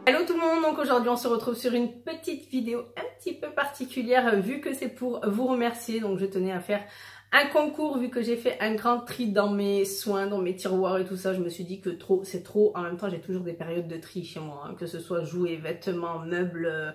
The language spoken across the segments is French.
Hello tout le monde, donc aujourd'hui on se retrouve sur une petite vidéo un petit peu particulière vu que c'est pour vous remercier. Donc je tenais à faire un concours vu que j'ai fait un grand tri dans mes soins, dans mes tiroirs et tout ça. Je me suis dit que trop c'est trop. En même temps j'ai toujours des périodes de tri chez moi, hein, que ce soit jouets, vêtements, meubles,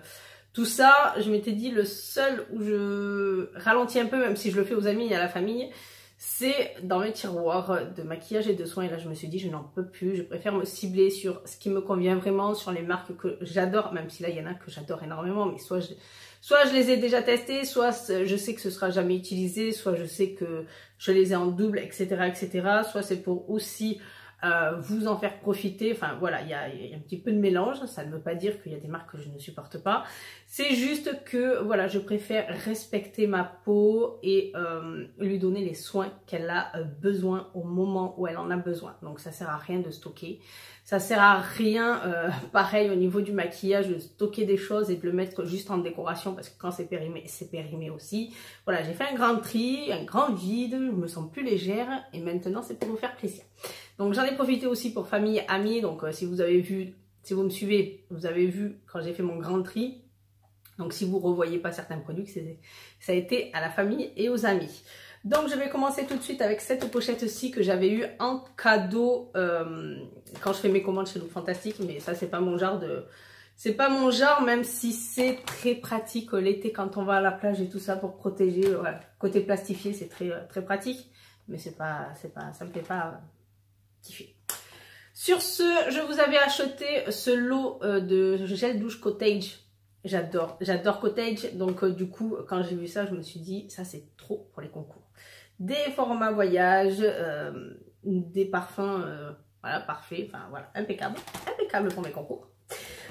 tout ça. Je m'étais dit le seul où je ralentis un peu, même si je le fais aux amis et à la famille, c'est dans mes tiroirs de maquillage et de soins. Et là je me suis dit je n'en peux plus, je préfère me cibler sur ce qui me convient vraiment, sur les marques que j'adore, même si là il y en a que j'adore énormément, mais soit je les ai déjà testés, soit je sais que ce sera jamais utilisé, soit je sais que je les ai en double, etc. etc. Soit c'est pour aussi vous en faire profiter. Enfin voilà, il y a un petit peu de mélange. Ça ne veut pas dire qu'il y a des marques que je ne supporte pas. C'est juste que voilà, je préfère respecter ma peau et lui donner les soins qu'elle a besoin au moment où elle en a besoin. Donc ça sert à rien de stocker. Ça sert à rien, pareil au niveau du maquillage, de stocker des choses et de le mettre juste en décoration, parce que quand c'est périmé aussi. Voilà, j'ai fait un grand tri, un grand vide, je me sens plus légère et maintenant c'est pour vous faire plaisir. Donc j'en ai profité aussi pour famille, amis. Donc si vous avez vu, si vous me suivez, vous avez vu quand j'ai fait mon grand tri. Donc si vous ne revoyez pas certains produits, ça a été à la famille et aux amis. Donc je vais commencer tout de suite avec cette pochette-ci que j'avais eu en cadeau quand je fais mes commandes chez Look Fantastic. Mais ça c'est pas mon genre de... C'est pas mon genre, même si c'est très pratique l'été quand on va à la plage et tout ça pour protéger. Voilà. Côté plastifié, c'est très pratique. Mais ça me fait pas kiffer. Sur ce, je vous avais acheté ce lot de gel douche Cottage. J'adore Cottage. Donc du coup, quand j'ai vu ça, je me suis dit, ça c'est trop pour les concours. Des formats voyage, des parfums, voilà, parfait. Enfin voilà, impeccable. Impeccable pour mes concours.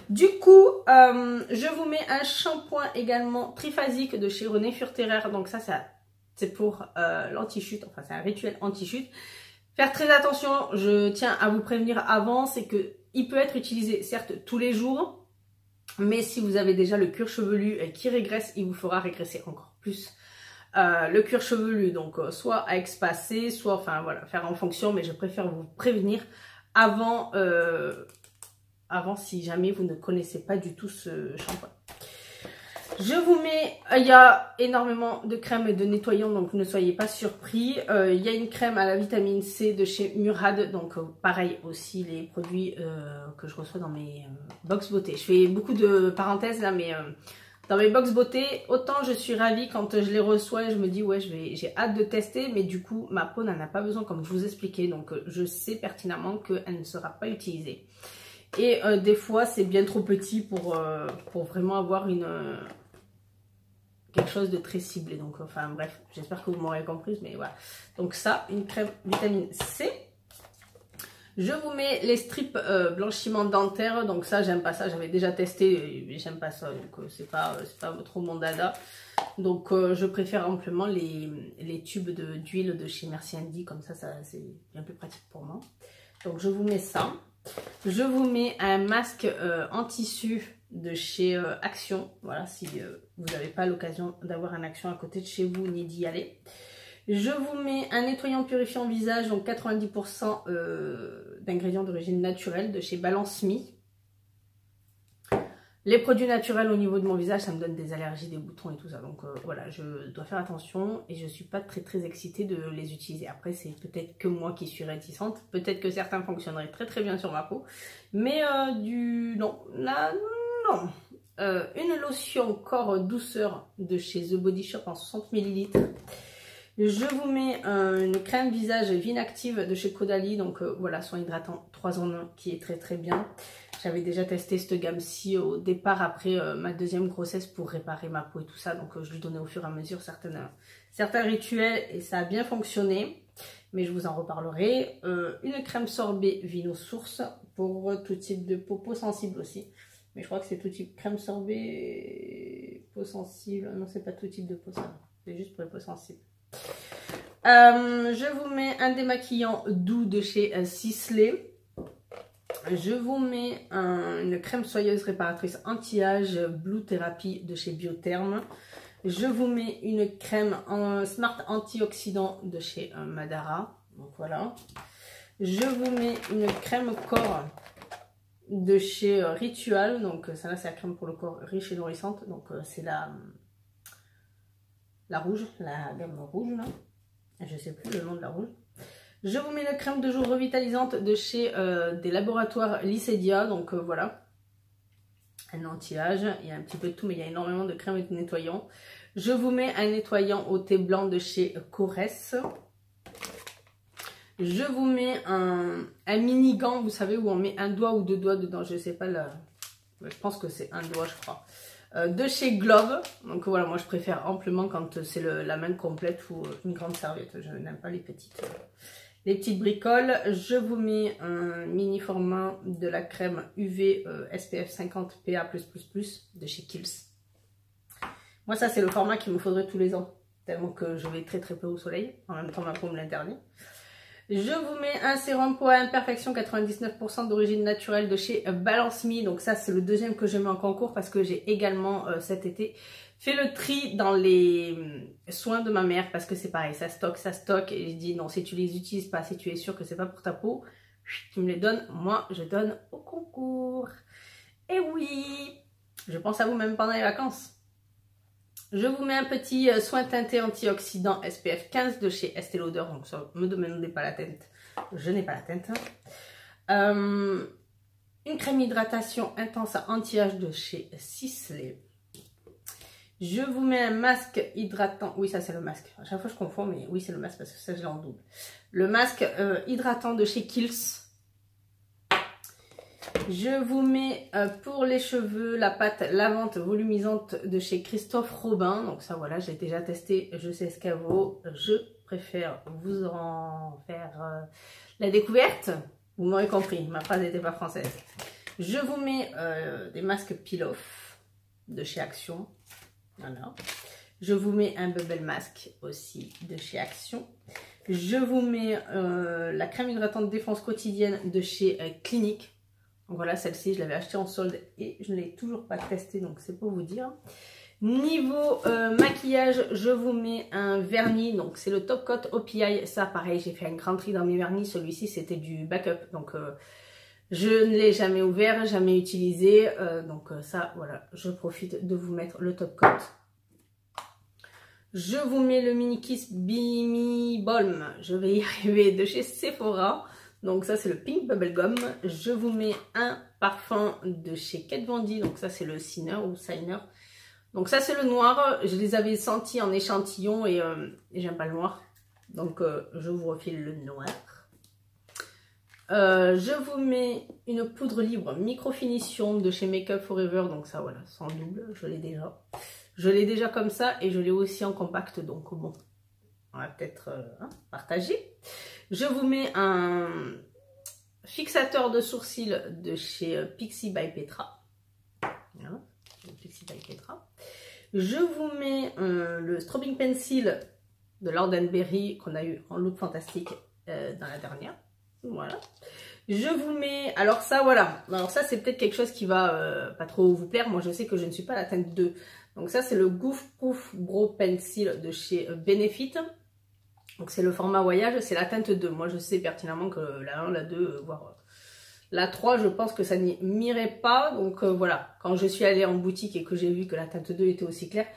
Du coup, je vous mets un shampoing également triphasique de chez René Furterer. Donc ça c'est pour l'anti-chute. Enfin, c'est un rituel anti-chute. Faire très attention, je tiens à vous prévenir avant, c'est que il peut être utilisé certes tous les jours, mais si vous avez déjà le cuir chevelu qui régresse, il vous fera régresser encore plus le cuir chevelu. Donc soit à expacer, soit enfin voilà, faire en fonction, mais je préfère vous prévenir avant, avant si jamais vous ne connaissez pas du tout ce shampoing. Je vous mets, il y a énormément de crèmes et de nettoyants, donc ne soyez pas surpris. Il y a une crème à la vitamine C de chez Murad, donc pareil aussi les produits que je reçois dans mes box beauté. Je fais beaucoup de parenthèses là, mais dans mes box beauté, autant je suis ravie quand je les reçois et je me dis ouais j'ai hâte de tester, mais du coup ma peau n'en a pas besoin comme je vous expliquais, donc je sais pertinemment qu'elle ne sera pas utilisée. Et des fois c'est bien trop petit pour vraiment avoir quelque chose de très ciblé. Donc enfin bref, j'espère que vous m'aurez compris, mais voilà. Donc ça, une crème vitamine C. Je vous mets les strips blanchiment dentaire. Donc ça, j'aime pas ça, j'avais déjà testé, mais j'aime pas ça, donc c'est pas trop mon dada. Donc je préfère amplement les tubes d'huile de chez Merci Andy, comme ça c'est bien plus pratique pour moi. Donc je vous mets ça. Je vous mets un masque en tissu de chez Action. Voilà, si vous n'avez pas l'occasion d'avoir un Action à côté de chez vous ni d'y aller. Je vous mets un nettoyant purifiant visage, donc 90% d'ingrédients d'origine naturelle de chez Balance Me. Les produits naturels au niveau de mon visage, ça me donne des allergies, des boutons et tout ça. Donc voilà, je dois faire attention et je ne suis pas très excitée de les utiliser. Après, c'est peut-être que moi qui suis réticente. Peut-être que certains fonctionneraient très bien sur ma peau. Mais non, là, non. Une lotion corps douceur de chez The Body Shop en 60 ml. Je vous mets une crème visage Vinactive de chez Caudalie. Donc voilà, soin hydratant 3 en 1 qui est très bien. J'avais déjà testé cette gamme-ci au départ après ma deuxième grossesse pour réparer ma peau et tout ça. Donc je lui donnais au fur et à mesure certains rituels et ça a bien fonctionné. Mais je vous en reparlerai. Une crème sorbet Vino Source pour tout type de peau sensible aussi. Mais je crois que c'est tout type crème sorbet, peau sensible. Non, c'est pas tout type de peau, ça. C'est juste pour les peaux sensibles. Je vous mets un démaquillant doux de chez Sisley. Je vous mets une crème soyeuse réparatrice anti-âge Blue Therapy de chez Biotherm. Je vous mets une crème Smart Antioxydant de chez Madara. Donc voilà. Je vous mets une crème corps de chez Ritual. Donc ça là c'est la crème pour le corps riche et nourrissante. Donc c'est la rouge, la gamme rouge là. Je sais plus le nom de la rouge. Je vous mets la crème de jour revitalisante de chez des laboratoires Lycedia. Donc voilà, un anti-âge. Il y a un petit peu de tout, mais il y a énormément de crème et de nettoyant. Je vous mets un nettoyant au thé blanc de chez Corès. Je vous mets un mini gant, vous savez, où on met un doigt ou deux doigts dedans. Je sais pas, je pense que c'est un doigt, je crois. De chez Glove. Donc voilà, moi je préfère amplement quand c'est la main complète ou une grande serviette. Je n'aime pas les petites bricoles. Je vous mets un mini format de la crème UV SPF 50 PA+++ de chez Kiehl's. Moi ça c'est le format qu'il me faudrait tous les ans. Tellement que je vais très peu au soleil. En même temps ma peau me l'interdit. Je vous mets un sérum peau à imperfection 99% d'origine naturelle de chez Balance Me. Donc ça c'est le deuxième que je mets en concours parce que j'ai également cet été fait le tri dans les soins de ma mère parce que c'est pareil, ça stocke et je dis non, si tu les utilises pas, si tu es sûr que c'est pas pour ta peau, tu me les donnes, moi je donne au concours. Et oui, je pense à vous même pendant les vacances. Je vous mets un petit soin teinté antioxydant SPF 15 de chez Estée Lauder. Donc ça me demandez pas la teinte. Je n'ai pas la teinte. Une crème hydratation intense anti-âge de chez Sisley. Je vous mets un masque hydratant. Oui, ça c'est le masque. À chaque fois je confonds, mais oui c'est le masque parce que ça je l'ai en double. Le masque hydratant de chez Kiehl's. Je vous mets pour les cheveux la pâte lavante volumisante de chez Christophe Robin. Donc ça voilà, j'ai déjà testé, je sais ce qu'elle vaut. Je préfère vous en faire la découverte. Vous m'aurez compris, ma phrase n'était pas française. Je vous mets des masques peel-off de chez Action. Voilà. Je vous mets un bubble mask aussi de chez Action. Je vous mets la crème hydratante défense quotidienne de chez Clinique. Voilà, celle-ci, je l'avais achetée en solde et je ne l'ai toujours pas testée, donc c'est pour vous dire. Niveau maquillage, je vous mets un vernis, donc c'est le Top Coat OPI. Ça, pareil, j'ai fait un grand tri dans mes vernis. Celui-ci, c'était du backup, donc je ne l'ai jamais ouvert, jamais utilisé. Donc ça, voilà, je profite de vous mettre le Top Coat. Je vous mets le Mini Kiss Bimi Balm, je vais y arriver, de chez Sephora. Donc ça c'est le Pink Bubblegum. Je vous mets un parfum de chez Kat Von D. Donc ça c'est le Signer ou Signer. Donc ça c'est le noir. Je les avais sentis en échantillon et j'aime pas le noir. Donc je vous refile le noir. Je vous mets une poudre libre micro-finition de chez Make Up Forever. Donc ça voilà, sans double, je l'ai déjà. Je l'ai déjà comme ça et je l'ai aussi en compact. Donc bon, on va peut-être partager. Je vous mets un fixateur de sourcils de chez Pixie by Petra. Voilà, Pixie by Petra. Je vous mets le Strobing Pencil de Lord & Berry qu'on a eu en look fantastique dans la dernière. Voilà. Je vous mets, alors ça voilà, alors ça c'est peut-être quelque chose qui va pas trop vous plaire. Moi je sais que je ne suis pas la teinte 2. Donc ça c'est le Goof Proof Brow Pencil de chez Benefit. Donc c'est le format voyage, c'est la teinte 2. Moi je sais pertinemment que la 1, la 2, voire la 3, je pense que ça n'y m'irait pas. Donc voilà, quand je suis allée en boutique et que j'ai vu que la teinte 2 était aussi claire,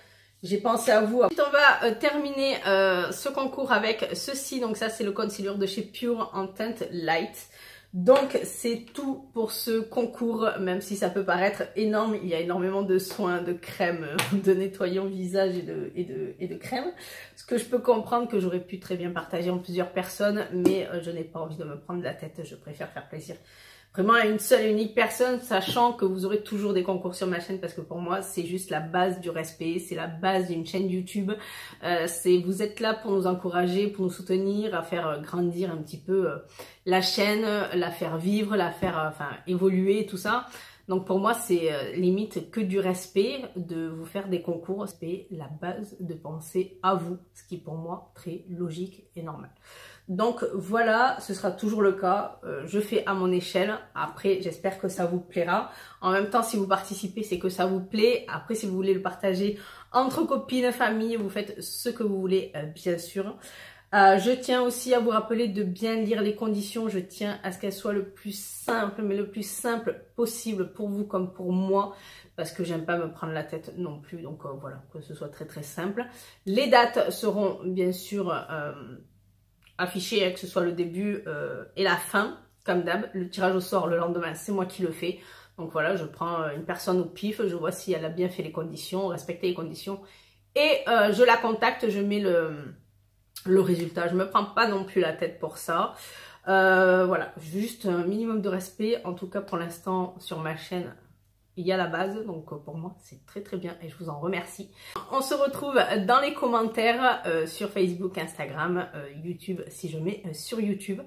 j'ai pensé à vous. Ensuite on va terminer ce concours avec ceci. Donc ça c'est le concealer de chez Pure en teinte light. Donc c'est tout pour ce concours, même si ça peut paraître énorme, il y a énormément de soins, de crème, de nettoyant visage et de crème. Ce que je peux comprendre que j'aurais pu très bien partager en plusieurs personnes, mais je n'ai pas envie de me prendre la tête, je préfère faire plaisir vraiment à une seule et unique personne, sachant que vous aurez toujours des concours sur ma chaîne, parce que pour moi c'est juste la base du respect, c'est la base d'une chaîne YouTube. Vous êtes là pour nous encourager, pour nous soutenir, à faire grandir un petit peu la chaîne, la faire vivre, la faire évoluer, tout ça. Donc pour moi c'est limite que du respect de vous faire des concours, c'est la base de penser à vous, ce qui est pour moi très logique et normal. Donc voilà, ce sera toujours le cas, je fais à mon échelle, après j'espère que ça vous plaira. En même temps si vous participez c'est que ça vous plaît, après si vous voulez le partager entre copines, famille, vous faites ce que vous voulez bien sûr. Je tiens aussi à vous rappeler de bien lire les conditions. Je tiens à ce qu'elles soient le plus simple, mais le plus simple possible pour vous comme pour moi, parce que j'aime pas me prendre la tête non plus. Donc voilà, que ce soit très très simple. Les dates seront bien sûr affichées, que ce soit le début et la fin, comme d'hab. Le tirage au sort le lendemain, c'est moi qui le fais. Donc voilà, je prends une personne au pif, je vois si elle a bien fait les conditions, respecté les conditions, et je la contacte, je mets le résultat. Je me prends pas non plus la tête pour ça. Voilà, juste un minimum de respect. En tout cas, pour l'instant, sur ma chaîne, il y a la base. Donc pour moi, c'est très très bien et je vous en remercie. On se retrouve dans les commentaires sur Facebook, Instagram, YouTube, si je mets sur YouTube.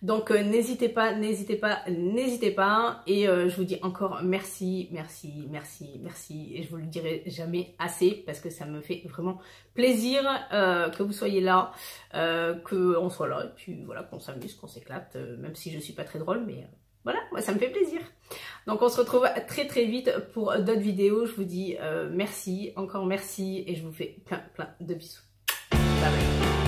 Donc n'hésitez pas, n'hésitez pas, n'hésitez pas. Et je vous dis encore merci, merci, merci, merci. Et je vous le dirai jamais assez parce que ça me fait vraiment plaisir que vous soyez là, qu'on soit là. Et puis voilà, qu'on s'amuse, qu'on s'éclate. Même si je suis pas très drôle, mais voilà, moi ça me fait plaisir. Donc on se retrouve très très vite pour d'autres vidéos. Je vous dis merci, encore merci. Et je vous fais plein de bisous. Bye bye.